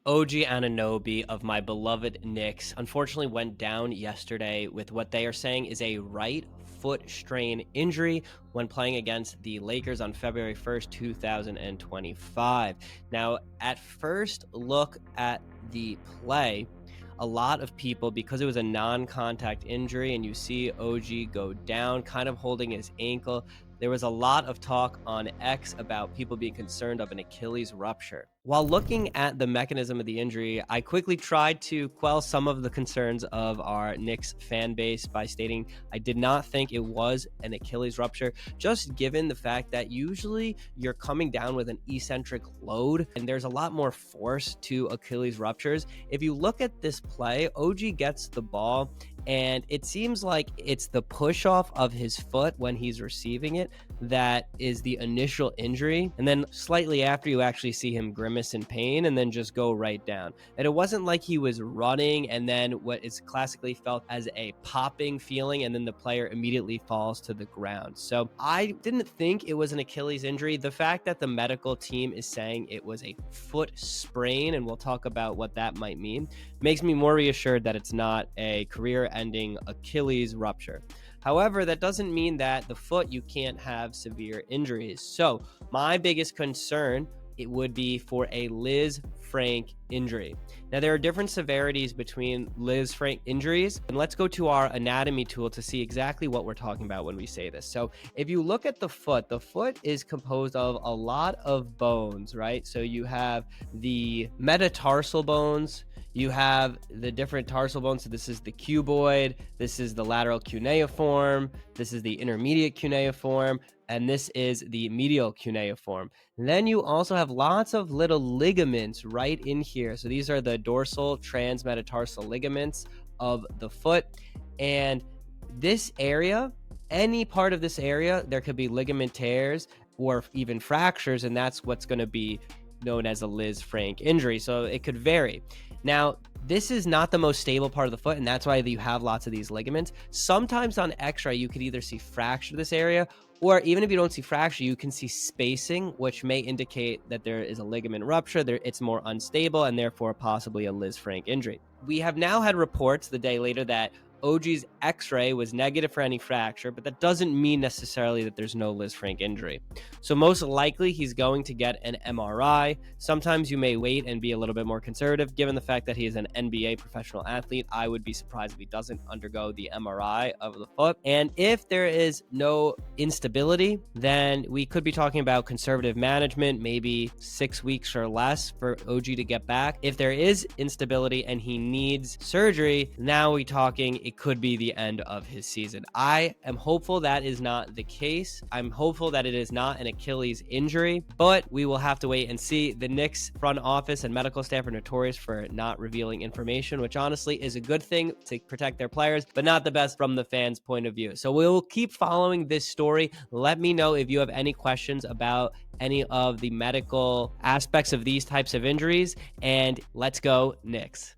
OG Anunoby of my beloved Knicks unfortunately went down yesterday with what they are saying is a right foot strain injury when playing against the Lakers on February 1st, 2025. Now, at first look at the play, a lot of people, because it was a non contact injury and you see OG go down, kind of holding his ankle, there was a lot of talk on X about people being concerned of an Achilles rupture. While looking at the mechanism of the injury, I quickly tried to quell some of the concerns of our Knicks fan base by stating I did not think it was an Achilles rupture, just given the fact that usually you're coming down with an eccentric load and there's a lot more force to Achilles ruptures. If you look at this play, OG gets the ball and it seems like it's the push off of his foot when he's receiving it that is the initial injury. And then slightly after, you actually see him grimace in pain and then just go right down. And it wasn't like he was running and then what is classically felt as a popping feeling, and then the player immediately falls to the ground. So I didn't think it was an Achilles injury. The fact that the medical team is saying it was a foot sprain, and we'll talk about what that might mean, makes me more reassured that it's not a career ending Achilles rupture. However, that doesn't mean that the foot you can't have severe injuries. So my biggest concern, it would be for a Liz Frank injury. Now, there are different severities between Liz Frank injuries, and let's go to our anatomy tool to see exactly what we're talking about when we say this. So if you look at the foot is composed of a lot of bones, right? So you have the metatarsal bones, you have the different tarsal bones. So this is the cuboid, this is the lateral cuneiform, this is the intermediate cuneiform, and this is the medial cuneiform. And then you also have lots of little ligaments right in here. So these are the dorsal transmetatarsal ligaments of the foot. And this area, any part of this area, there could be ligament tears or even fractures, and that's what's going to be known as a Liz Frank injury. So it could vary. Now, this is not the most stable part of the foot, and that's why you have lots of these ligaments. Sometimes on x-ray, you could either see fracture this area, or even if you don't see fracture, you can see spacing, which may indicate that there is a ligament rupture. It's more unstable, and therefore possibly a Liz Frank injury. We have now had reports the day later that OG's x-ray was negative for any fracture, but that doesn't mean necessarily that there's no Liz Frank injury. So most likely he's going to get an MRI. Sometimes you may wait and be a little bit more conservative. Given the fact that he is an NBA professional athlete, I would be surprised if he doesn't undergo the MRI of the foot. And if there is no instability, then we could be talking about conservative management, maybe 6 weeks or less for OG to get back. If there is instability and he needs surgery, now we're talking it could be the end of his season. I am hopeful that is not the case. I'm hopeful that it is not an Achilles injury, but we will have to wait and see. The Knicks front office and medical staff are notorious for not revealing information, which honestly is a good thing to protect their players, but not the best from the fans' point of view. So we'll keep following this story. Let me know if you have any questions about any of the medical aspects of these types of injuries, and let's go Knicks.